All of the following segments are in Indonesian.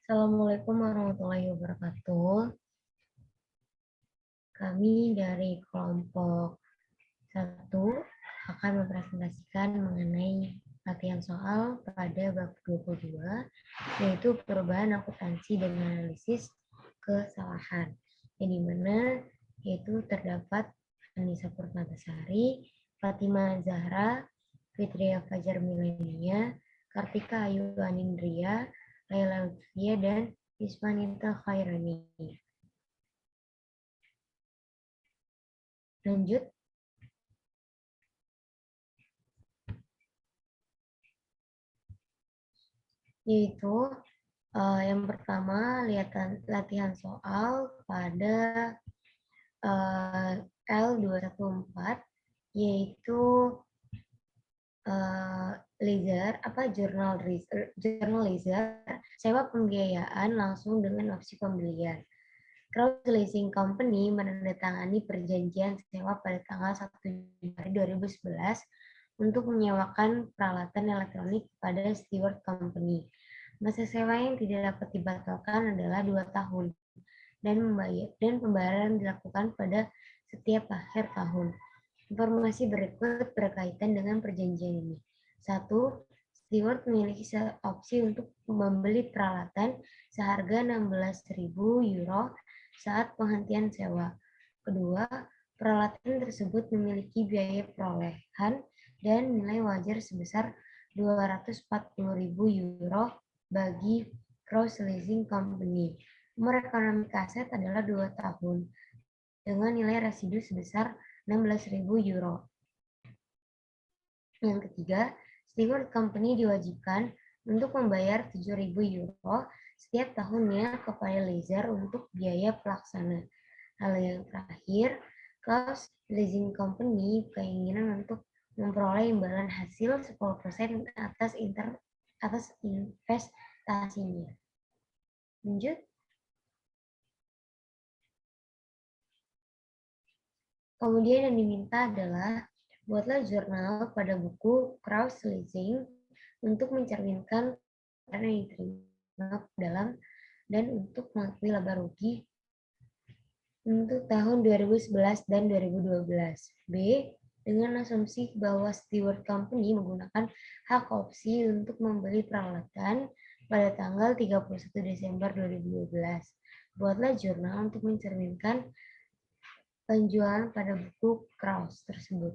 Assalamualaikum warahmatullahi wabarakatuh. Kami dari kelompok 1 akan mempresentasikan mengenai latihan soal pada bab 22, yaitu perubahan akuntansi dan analisis kesalahan. Yang dimana yaitu terdapat Anissa Purnatasari, Fatima Zahra, Fitria Fajar Milenia, Kartika Ayu Anindria, Laila Lutfia, dan Ismanita Khairani. Lanjut. Yaitu yang pertama latihan soal pada L214, yaitu jurnal leisure sewa pembiayaan langsung dengan opsi pembelian. Crowd Leasing Company menandatangani perjanjian sewa pada tanggal 1 Januari 2011 untuk menyewakan peralatan elektronik kepada Stewart Company. Masa sewa yang tidak dapat dibatalkan adalah 2 tahun dan pembayaran dilakukan pada setiap akhir tahun. Informasi berikut berkaitan dengan perjanjian ini. 1. Stewart memiliki opsi untuk membeli peralatan seharga 16.000 euro saat penghentian sewa. Kedua, peralatan tersebut memiliki biaya perolehan dan nilai wajar sebesar 240.000 euro bagi Cross Leasing Company. Umur ekonomi kaset adalah 2 tahun dengan nilai residu sebesar 16.000 euro. Yang ketiga, Stewart Company diwajibkan untuk membayar 7.000 euro setiap tahunnya kepada Laser untuk biaya pelaksana. Hal yang terakhir, Klaus Leasing Company keinginan untuk memperoleh imbalan hasil 10% atas investasinya. Lanjut. Kemudian yang diminta adalah buatlah jurnal pada buku Cross Leasing untuk mencerminkan dana yang diterima dalam dan untuk mengakui laba rugi untuk tahun 2011 dan 2012. B. Dengan asumsi bahwa Stewart Company menggunakan hak opsi untuk membeli peralatan pada tanggal 31 Desember 2012. Buatlah jurnal untuk mencerminkan penjualan pada buku Kraus tersebut.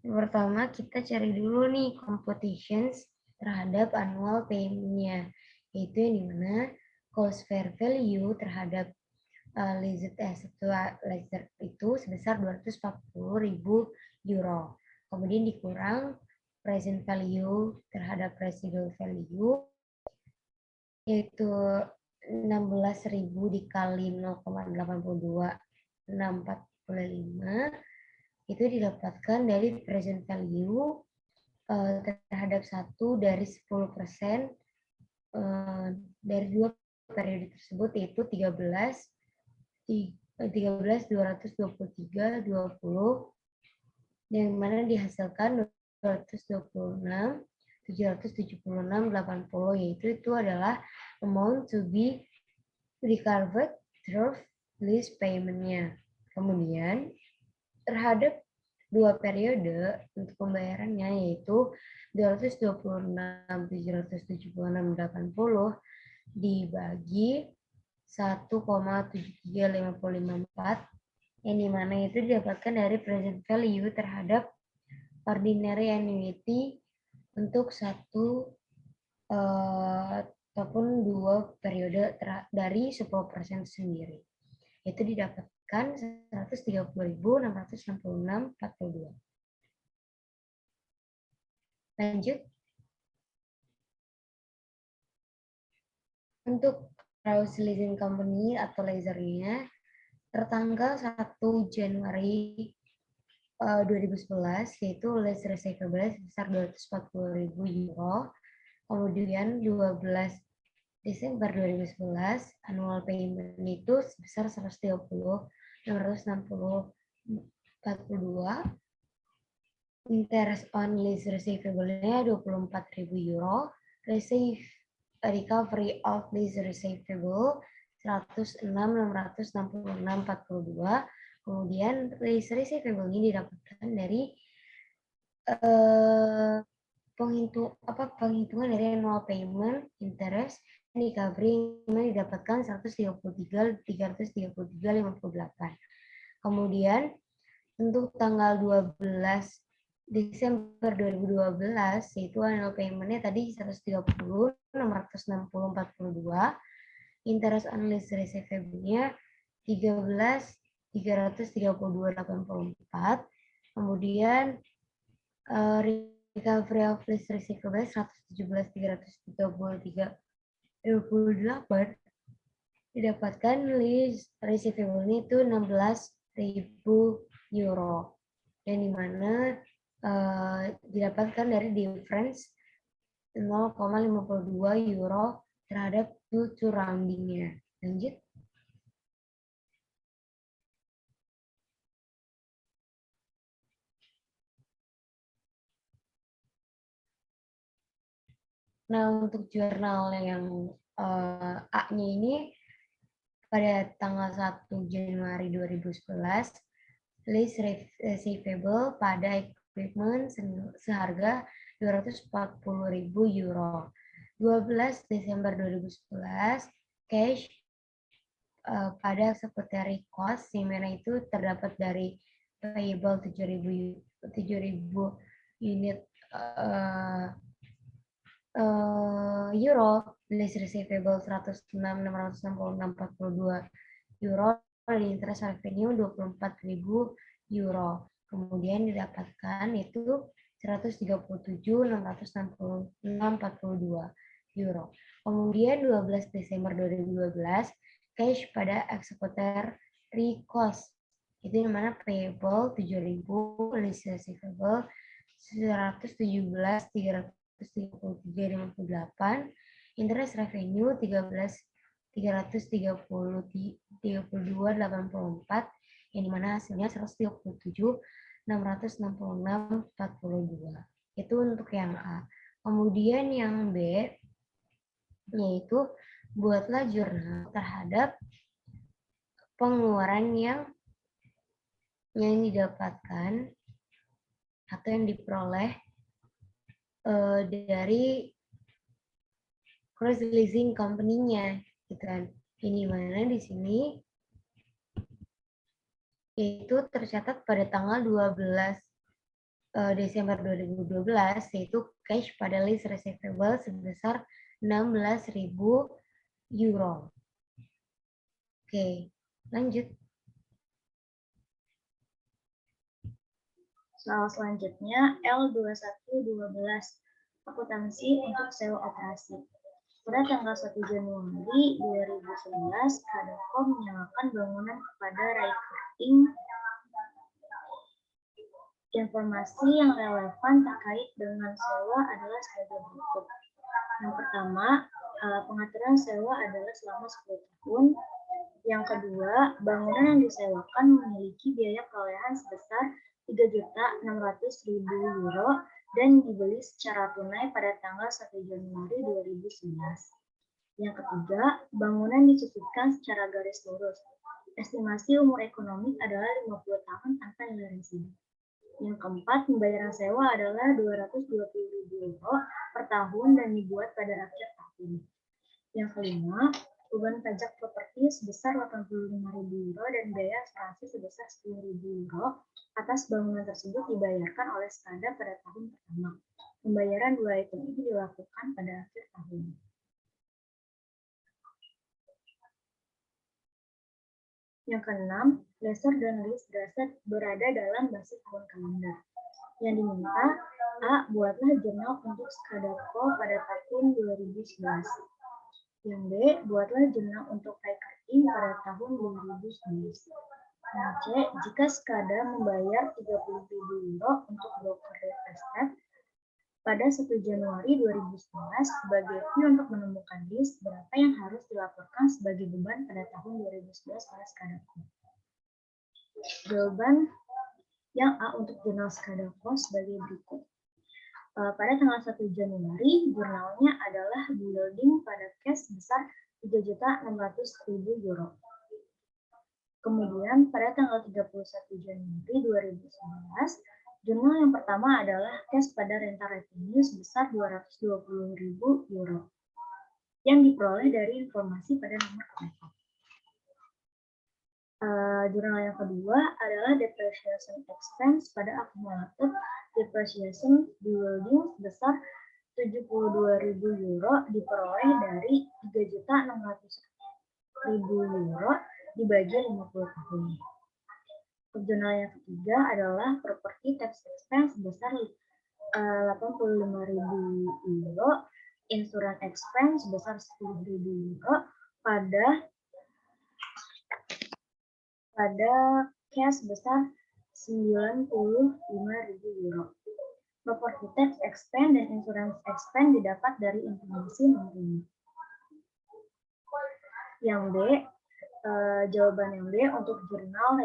Yang pertama, kita cari dulu nih computations terhadap annual payment-nya, yaitu yang dimana cost fair value terhadap leased asset itu sebesar 240.000 euro. Kemudian dikurang present value terhadap residual value, yaitu 16.000 dikali 0,82645 itu didapatkan dari present value terhadap 1 dari 10% dari 2 periode tersebut, yaitu 13, 223, 20, yang mana dihasilkan 226, 776, 80, yaitu itu adalah amount to be recovered through lease payment-nya. Kemudian terhadap 2 periode untuk pembayarannya, yaitu 226, 776, 80 dibagi 1,73554, yang dimana itu didapatkan dari present value terhadap ordinary annuity untuk satu ataupun 2 periode dari 10% sendiri. Itu didapatkan 130.666,42. Lanjut. Untuk Cross Leasing Company atau lasernya, tertanggal 1 Januari 2011, yaitu lease receivable sebesar 240.000 euro. Kemudian 12 Desember 2011, annual payment itu sebesar 130.660,42. Interest on lease receivable-nya 24.000 euro, recovery of lease receivable 106.666.42. Kemudian lease receivable ini didapatkan dari penghitungan dari annual payment, interest, recovery yang didapatkan 133.333.58. Kemudian untuk tanggal 12 Desember 2012 yaitu annual payment-nya tadi 130.660.42, interest on lease receivable-nya 13.332.84, kemudian recovery of lease receivable 117.333.28 didapatkan lease receivable itu 16.000 euro dan dimana didapatkan dari difference 0,52 euro terhadap to rounding-nya. Lanjut. Nah, untuk jurnal yang A-nya ini pada tanggal 1 Januari 2011, lease receivable pada equipment seharga 240.000 euro. 12 Desember 2011, cash pada secretary cost, yang mana itu terdapat dari payable 7.000 unit euro, lease receivable 106.666.42 euro, dan interest revenue 24.000 euro. Kemudian didapatkan itu 137.666.42 euro. Kemudian 12 Desember 2012, cash pada executory cost, itu yang mana payable 7.000, lease receivable 117.333.58, interest revenue 13.332.84, yang dimana hasilnya 137.666.42. Itu untuk yang A. Kemudian yang B, yaitu buatlah jurnal terhadap pengeluaran yang didapatkan atau yang diperoleh dari cross leasing company-nya, gitu kan. Ini mana di sini yaitu tercatat pada tanggal 12 Desember 2012, yaitu cash pada lease receivable sebesar 16.000 euro. Oke, lanjut. Soal selanjutnya L2112, akuntansi untuk sewa operasi. Pada tanggal 1 Januari 2011, Kadako menyalakan bangunan kepada Raikerting. Informasi yang relevan terkait dengan sewa adalah sebagai berikut. Yang pertama, pengaturan sewa adalah selama 10 tahun. Yang kedua, bangunan yang disewakan memiliki biaya perolehan sebesar 3.600.000 euro dan dibeli secara tunai pada tanggal 1 Januari 2011. Yang ketiga, bangunan dicukupkan secara garis lurus. Estimasi umur ekonomi adalah 50 tahun tanpa nilai residu. Yang keempat, pembayaran sewa adalah 220.000 euro per tahun dan dibuat pada akhir tahun. Yang kelima, beban pajak properti sebesar 85.000 euro dan biaya asuransi sebesar 10.000 euro atas bangunan tersebut dibayarkan oleh Skada pada tahun pertama. Pembayaran dua item itu dilakukan pada akhir tahun. Yang keenam, lessor dan lease asset berada dalam basis tahun kalender. Yang diminta, A. Buatlah jurnal untuk Skadako pada tahun 2011. Yang B. Buatlah jurnal untuk Raikerting pada tahun 2011. Yang C. Jika Skada membayar 30.000 euro untuk broker real estate pada 1 Januari 2011 sebagai fee untuk menemukan list, berapa yang harus dilaporkan sebagai beban pada tahun 2011 pada Skadako? Jawaban yang A untuk jurnal Skadakos sebagai berikut. Pada tanggal 1 Januari, jurnalnya adalah building pada cash besar 3.600.000 euro. Kemudian pada tanggal 31 Januari 2019, jurnal yang pertama adalah cash pada rental revenue sebesar 220.000 euro yang diperoleh dari informasi pada nomor kontak. Jurnal yang kedua adalah depreciation expense pada accumulated depreciation building sebesar 72.000 euro diperoleh dari 3.600.000 euro dibagi 50 tahun. Jurnal yang ketiga adalah property tax expense sebesar 85.000 euro, insurance expense sebesar 10.000 euro pada cash sebesar 95.000 euro. Property tax expense dan insurance expense didapat dari informasi nomor ini. Yang B, jawaban yang B untuk jurnal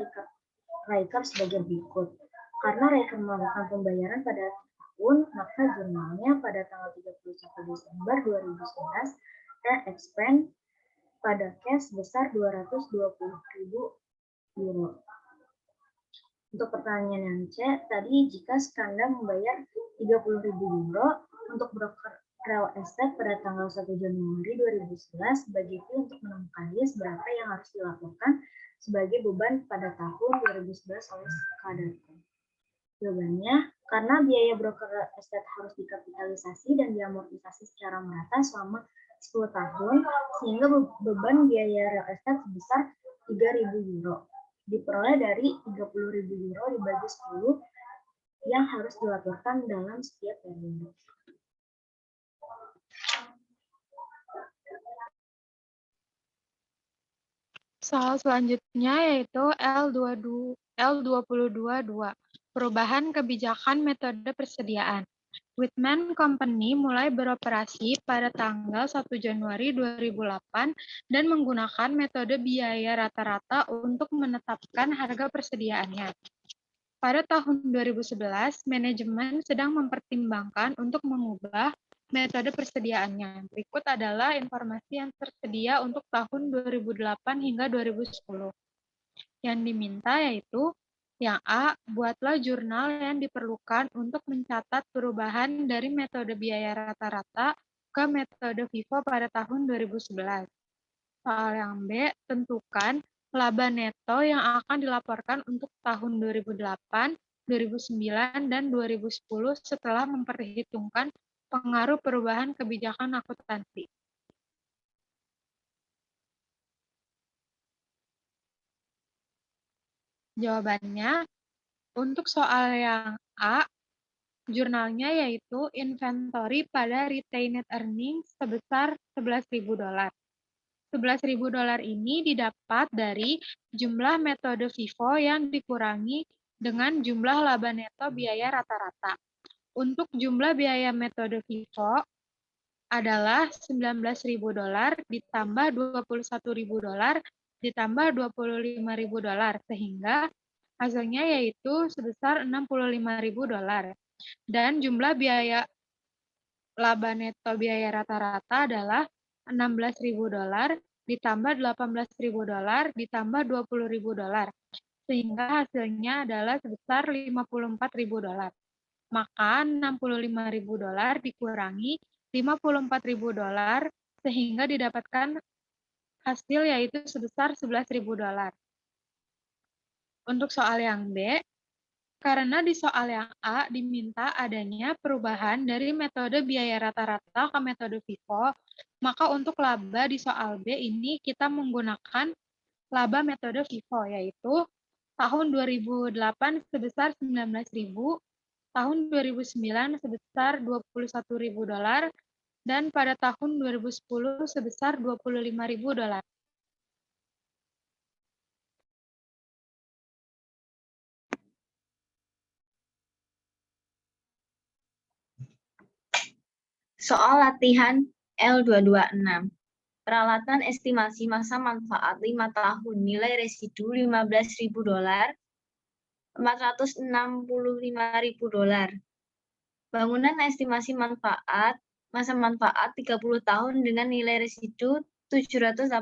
Riker sebagai berikut. Karena Riker melakukan pembayaran pada tahun, maka jurnalnya pada tanggal 31 Desember 2011 dan expense pada cash sebesar 220.000 euro. Untuk pertanyaan yang C, tadi jika Skanda membayar 30.000 euro untuk broker real estate pada tanggal 1 Januari 2011 sebagai fee untuk menemukan list berapa yang harus dilaporkan sebagai beban pada tahun 2011 oleh Skanda. Jawabannya, karena biaya broker real estate harus dikapitalisasi dan diamortisasi secara merata selama 10 tahun, sehingga beban biaya real estate sebesar 3.000 euro. Diperoleh dari 30.000 euro dibagi 10 yang harus dilaporkan dalam setiap periode. Soal selanjutnya yaitu L22.2, perubahan kebijakan metode persediaan. Whitman Company mulai beroperasi pada tanggal 1 Januari 2008 dan menggunakan metode biaya rata-rata untuk menetapkan harga persediaannya. Pada tahun 2011, manajemen sedang mempertimbangkan untuk mengubah metode persediaannya. Berikut adalah informasi yang tersedia untuk tahun 2008 hingga 2010. Yang diminta yaitu yang A, buatlah jurnal yang diperlukan untuk mencatat perubahan dari metode biaya rata-rata ke metode FIFO pada tahun 2011. Soal yang B, tentukan laba neto yang akan dilaporkan untuk tahun 2008, 2009, dan 2010 setelah memperhitungkan pengaruh perubahan kebijakan akuntansi. Jawabannya, untuk soal yang A, jurnalnya yaitu inventory pada retained earnings sebesar $11.000. $11.000 ini didapat dari jumlah metode FIFO yang dikurangi dengan jumlah laba neto biaya rata-rata. Untuk jumlah biaya metode FIFO adalah $19.000 ditambah $21.000 ditambah $25.000 sehingga hasilnya yaitu sebesar $65.000 dan jumlah biaya laba neto biaya rata-rata adalah $16.000 ditambah $18.000 ditambah $20.000 sehingga hasilnya adalah sebesar $54.000. Maka $65.000 dikurangi $54.000 sehingga didapatkan hasil yaitu sebesar $11.000. Untuk soal yang B, karena di soal yang A diminta adanya perubahan dari metode biaya rata-rata ke metode FIFO, maka untuk laba di soal B ini kita menggunakan laba metode FIFO, yaitu tahun 2008 sebesar $19.000, tahun 2009 sebesar $21.000, dan pada tahun 2010 sebesar $25.000. Soal latihan L226. Peralatan estimasi masa manfaat 5 tahun, nilai residu $15.000, $465.000. Bangunan estimasi manfaat, masa manfaat 30 tahun dengan nilai residu $780.000.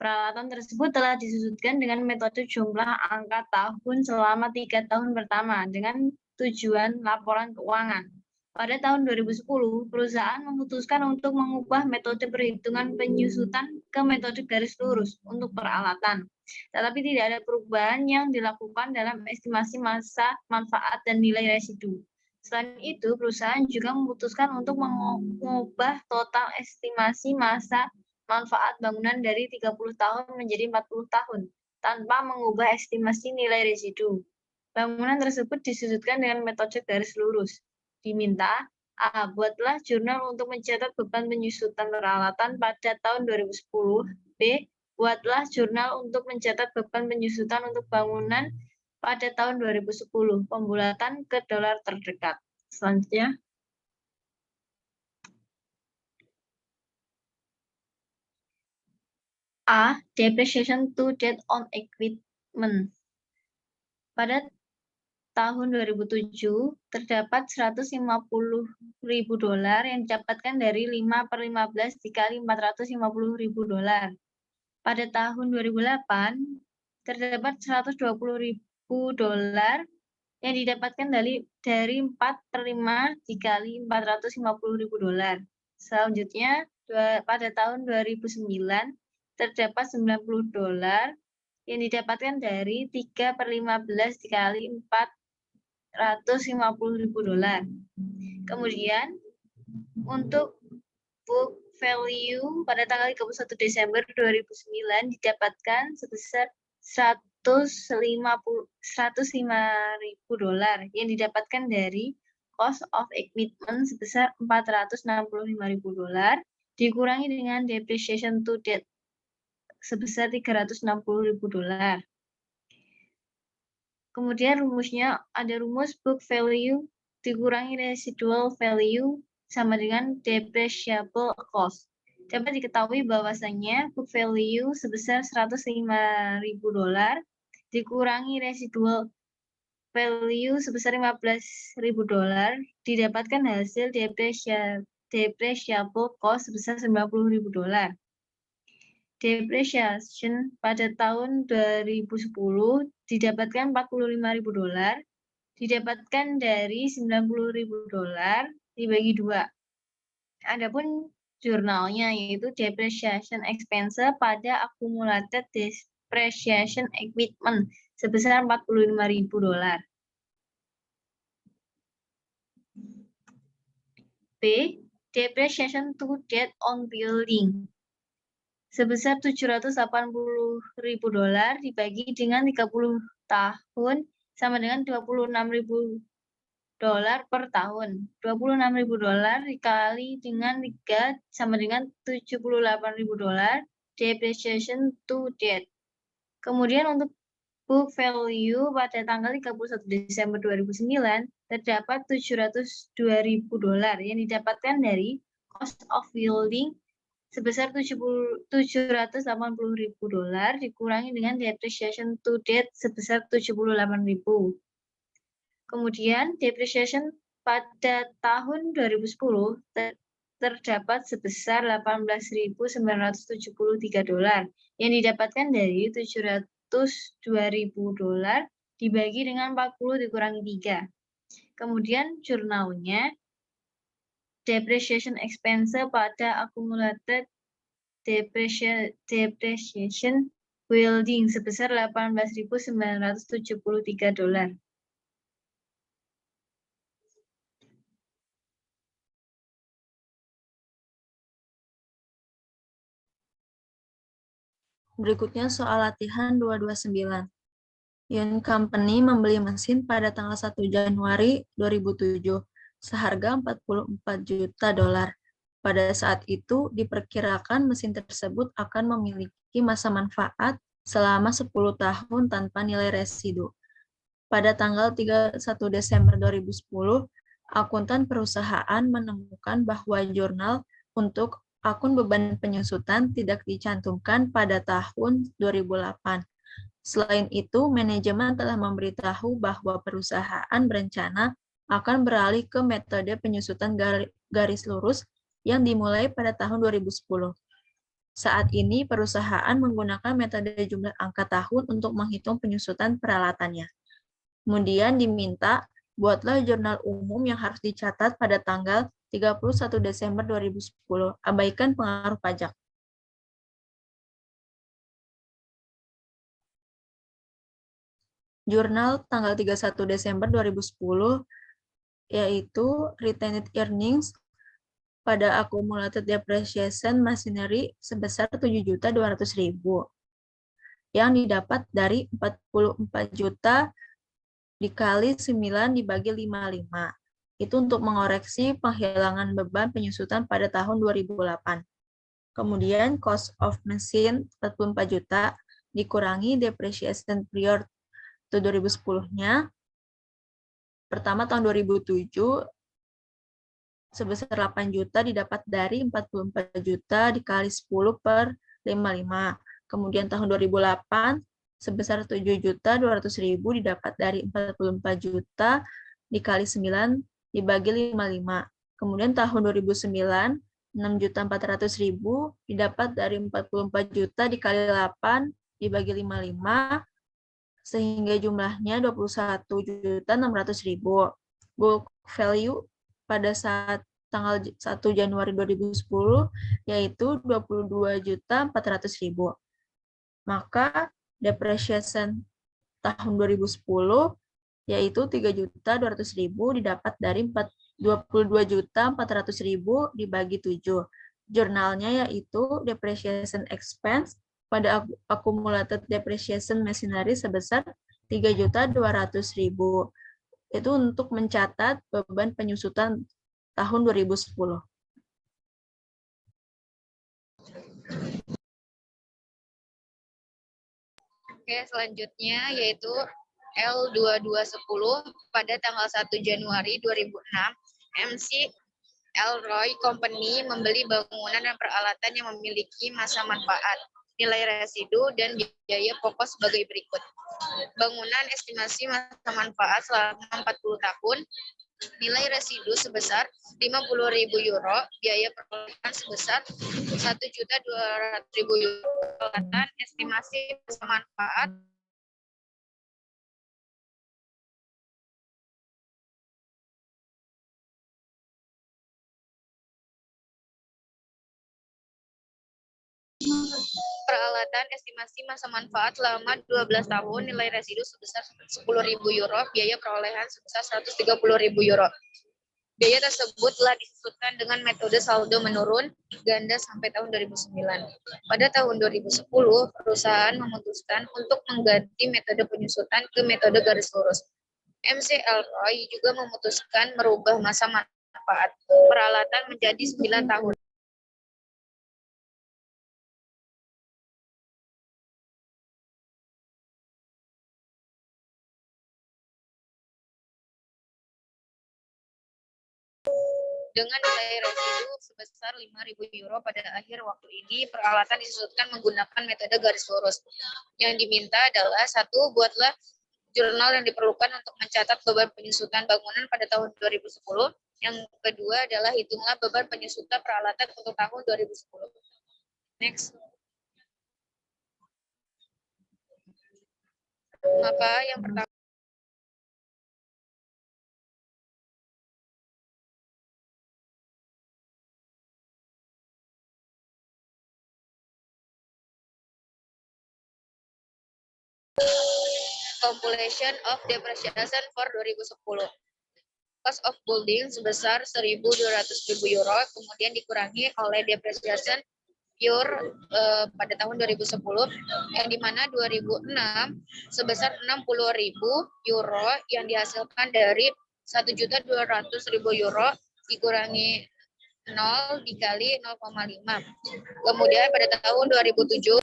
Peralatan tersebut telah disusutkan dengan metode jumlah angka tahun selama 3 tahun pertama dengan tujuan laporan keuangan. Pada tahun 2010, perusahaan memutuskan untuk mengubah metode perhitungan penyusutan ke metode garis lurus untuk peralatan. Tetapi tidak ada perubahan yang dilakukan dalam estimasi masa manfaat dan nilai residu. Selain itu, perusahaan juga memutuskan untuk mengubah total estimasi masa manfaat bangunan dari 30 tahun menjadi 40 tahun, tanpa mengubah estimasi nilai residu. Bangunan tersebut disusutkan dengan metode garis lurus. Diminta, A. Buatlah jurnal untuk mencatat beban penyusutan peralatan pada tahun 2010. B. Buatlah jurnal untuk mencatat beban penyusutan untuk bangunan pada tahun 2010. Pembulatan ke dolar terdekat. Selanjutnya. A. Depreciation to date on equipment. Pada tahun 2007, terdapat $150.000 yang didapatkan dari 5/15 dikali $450.000. Pada tahun 2008, terdapat $120.000 yang didapatkan dari 4/5 dikali $450.000. Selanjutnya, pada tahun 2009, terdapat $90 yang didapatkan dari 3/15 dikali $450.000. Kemudian, untuk book value pada tanggal 31 Desember 2009 didapatkan sebesar $105.000 yang didapatkan dari cost of equipment sebesar $465.000 dikurangi dengan depreciation to date sebesar $360.000. Kemudian rumusnya ada rumus book value dikurangi residual value sama dengan depreciable cost. Dapat diketahui bahwasannya book value sebesar $105.000 dikurangi residual value sebesar $15.000 didapatkan hasil depreciable cost sebesar $90.000. Depreciation pada tahun 2010 didapatkan $45.000, didapatkan dari $90.000 dibagi 2. Adapun jurnalnya yaitu depreciation expense pada accumulated depreciation equipment sebesar $45.000. B. Depreciation to date on building sebesar $780.000 dibagi dengan 30 tahun sama dengan $26.000 per tahun. $26.000 dikali dengan 3 sama dengan $78.000 depreciation to date. Kemudian untuk book value pada tanggal 31 Desember 2009 terdapat $702.000 yang didapatkan dari cost of building sebesar $780.000 dikurangi dengan depreciation to date sebesar $78.000. Kemudian depreciation pada tahun 2010 terdapat sebesar $18.973 yang didapatkan dari $702.000 dibagi dengan 40 dikurangi 3. Kemudian jurnalnya depreciation expense pada accumulated depreciation building sebesar $18.973. Berikutnya soal latihan 229. Yun Company membeli mesin pada tanggal 1 Januari 2007 seharga $44 juta. Pada saat itu diperkirakan mesin tersebut akan memiliki masa manfaat selama 10 tahun tanpa nilai residu. Pada tanggal 31 Desember 2010, akuntan perusahaan menemukan bahwa jurnal untuk akun beban penyusutan tidak dicantumkan pada tahun 2008. Selain itu, manajemen telah memberitahu bahwa perusahaan berencana akan beralih ke metode penyusutan garis lurus yang dimulai pada tahun 2010. Saat ini, perusahaan menggunakan metode jumlah angka tahun untuk menghitung penyusutan peralatannya. Kemudian diminta, buatlah jurnal umum yang harus dicatat pada tanggal 31 Desember 2010. Abaikan pengaruh pajak. Jurnal tanggal 31 Desember 2010 yaitu retained earnings pada accumulated depreciation machinery sebesar 7.200.000 yang didapat dari 44 juta dikali 9 dibagi 55. Itu untuk mengoreksi penghilangan beban penyusutan pada tahun 2008. Kemudian cost of machine 44 juta dikurangi depreciation prior to 2010-nya. Pertama tahun 2007 sebesar 8 juta didapat dari 44 juta dikali 10 per 55. Kemudian tahun 2008 sebesar 7.200.000 didapat dari 44 juta dikali 9 dibagi 55. Kemudian tahun 2009 6.400.000 didapat dari 44 juta dikali 8 dibagi 55 sehingga jumlahnya 21.600.000. Book value pada saat tanggal 1 Januari 2010 yaitu 22.400.000. Maka depreciation tahun 2010 yaitu 3.200.000 didapat dari 22.400.000 dibagi 7. Jurnalnya yaitu depreciation expense pada accumulated depreciation machinery sebesar 3.200.000. Itu untuk mencatat beban penyusutan tahun 2010. Oke, selanjutnya yaitu L2210 pada tanggal 1 Januari 2006, MC Elroy Company membeli bangunan dan peralatan yang memiliki masa manfaat, nilai residu, dan biaya pokok sebagai berikut. Bangunan estimasi masa manfaat selama 40 tahun, nilai residu sebesar 50.000 euro, biaya perolehan sebesar 1.200.000 euro, peralatan estimasi masa manfaat peralatan estimasi masa manfaat selama 12 tahun, nilai residu sebesar 10.000 euro, biaya perolehan sebesar 130.000 euro. Biaya tersebut telah disusutkan dengan metode saldo menurun ganda sampai tahun 2009. Pada tahun 2010, perusahaan memutuskan untuk mengganti metode penyusutan ke metode garis lurus. MC Elroy juga memutuskan merubah masa manfaat peralatan menjadi 9 tahun. Dengan nilai residu sebesar 5.000 euro pada akhir waktu ini, peralatan disusutkan menggunakan metode garis lurus. Yang diminta adalah 1. Buatlah jurnal yang diperlukan untuk mencatat beban penyusutan bangunan pada tahun 2010. Yang kedua adalah hitunglah beban penyusutan peralatan untuk tahun 2010. Next. Maka yang pertama, compilation of depreciation for 2010. Cost of building sebesar 1.200.000 euro, kemudian dikurangi oleh depreciation pure pada tahun 2010, yang dimana 2006 sebesar 60.000 euro yang dihasilkan dari 1.200.000 euro dikurangi 0 dikali 0,5. Kemudian pada tahun 2007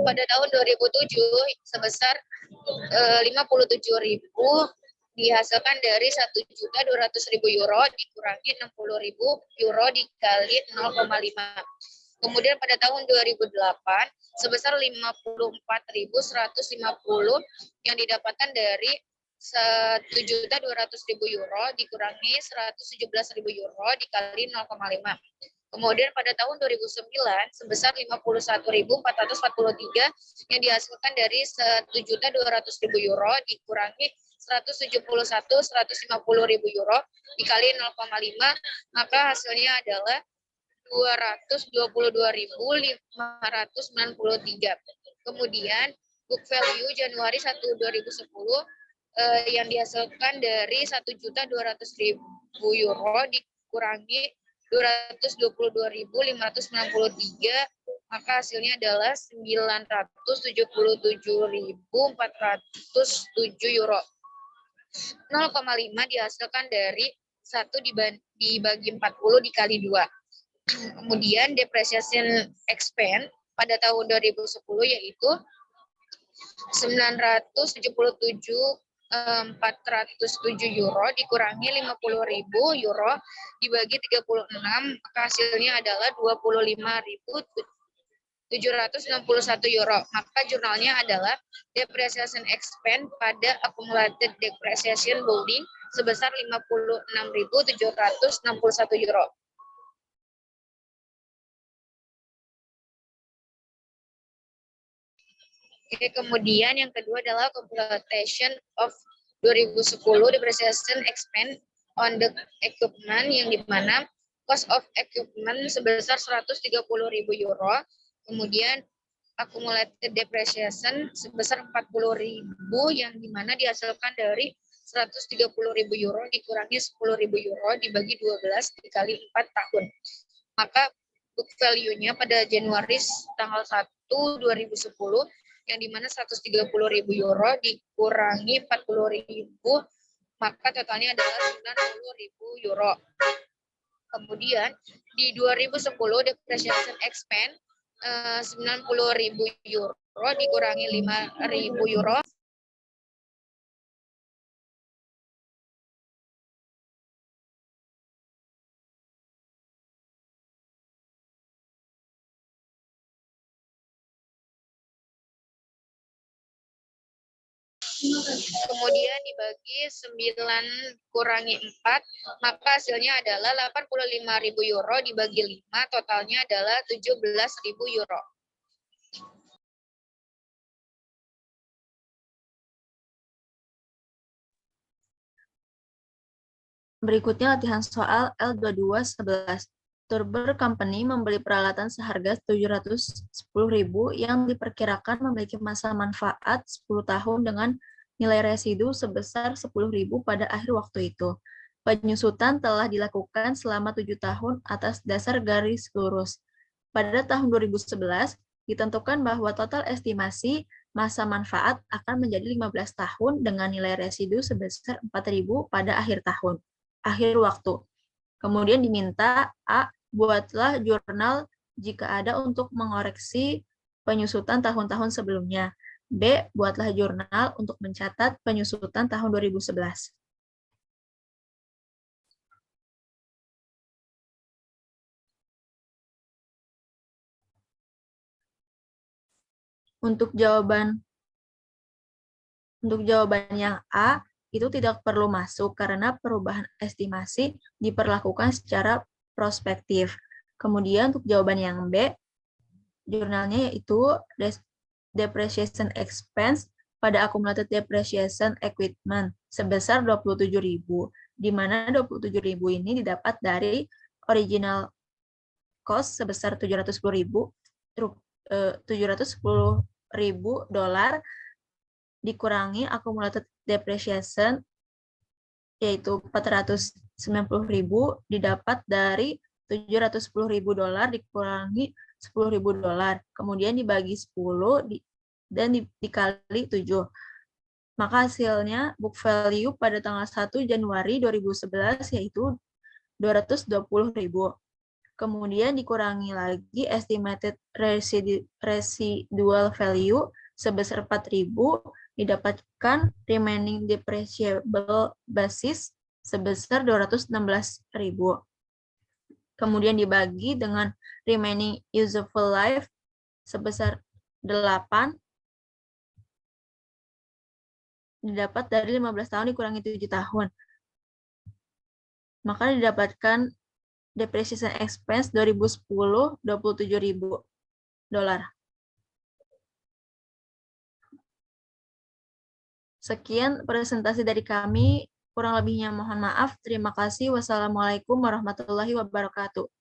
pada tahun 2007 sebesar 57.000 dihasilkan dari 1.200.000 euro dikurangi 60.000 euro dikali 0,5. Kemudian pada tahun 2008 sebesar 54.150 yang didapatkan dari 1.200.000 euro dikurangi 117.000 euro dikali 0,5. Kemudian pada tahun 2009 sebesar 51.443 yang dihasilkan dari 1.200.000 euro dikurangi 151.150.000 euro dikali 0,5, maka hasilnya adalah 222.593. Kemudian book value Januari 1 2010 yang dihasilkan dari 1.200.000 euro dikurangi 222.593, maka hasilnya adalah 977.407 euro. 0,5 dihasilkan dari 1 dibagi 40 dikali 2. Kemudian depreciation expense pada tahun 2010 yaitu 977.407 euro dikurangi 50.000 euro dibagi 36, maka hasilnya adalah 25.761 euro. Maka jurnalnya adalah depreciation expense pada accumulated depreciation holding sebesar 56.761 euro. Oke, kemudian yang kedua adalah computation of 2010 depreciation expense on the equipment, yang dimana cost of equipment sebesar 130.000 euro, kemudian accumulated depreciation sebesar 40.000 yang dimana dihasilkan dari 130.000 euro dikurangi 10.000 euro dibagi 12 dikali 4 tahun. Maka book value-nya pada Januari tanggal 1 2010 yang dimana 130.000 euro dikurangi 40.000, maka totalnya adalah 90.000 euro. Kemudian di 2010 depreciation expense 90.000 euro dikurangi 5.000 euro. Kemudian dibagi 9 kurangi 4, maka hasilnya adalah 85.000 euro dibagi 5, totalnya adalah 17.000 euro. Berikutnya latihan soal L2211. Turber Company membeli peralatan seharga 710.000 yang diperkirakan memiliki masa manfaat 10 tahun dengan nilai residu sebesar 10.000 pada akhir waktu itu. Penyusutan telah dilakukan selama 7 tahun atas dasar garis lurus. Pada tahun 2011, ditentukan bahwa total estimasi masa manfaat akan menjadi 15 tahun dengan nilai residu sebesar 4.000 pada akhir waktu. Kemudian diminta A, buatlah jurnal jika ada untuk mengoreksi penyusutan tahun-tahun sebelumnya. B, buatlah jurnal untuk mencatat penyusutan tahun 2011. Untuk jawaban yang A, itu tidak perlu masuk karena perubahan estimasi diperlakukan secara prospektif. Kemudian untuk jawaban yang B, jurnalnya yaitu depreciation expense pada accumulated depreciation equipment sebesar 27.000, di mana 27.000 ini didapat dari original cost sebesar 710.000 dolar dikurangi accumulated depreciation yaitu 490.000 didapat dari 710.000 dolar dikurangi 10.000 dolar, kemudian dibagi 10 dan dikali 7. Maka hasilnya book value pada tanggal 1 Januari 2011 yaitu 220.000. Kemudian dikurangi lagi estimated residual value sebesar 4.000, didapatkan remaining depreciable basis sebesar 216.000. Kemudian dibagi dengan remaining useful life sebesar 8, didapat dari 15 tahun dikurangi 7 tahun. Maka didapatkan depreciation expense 2010 $27.000. Sekian presentasi dari kami. Kurang lebihnya mohon maaf. Terima kasih. Wassalamualaikum warahmatullahi wabarakatuh.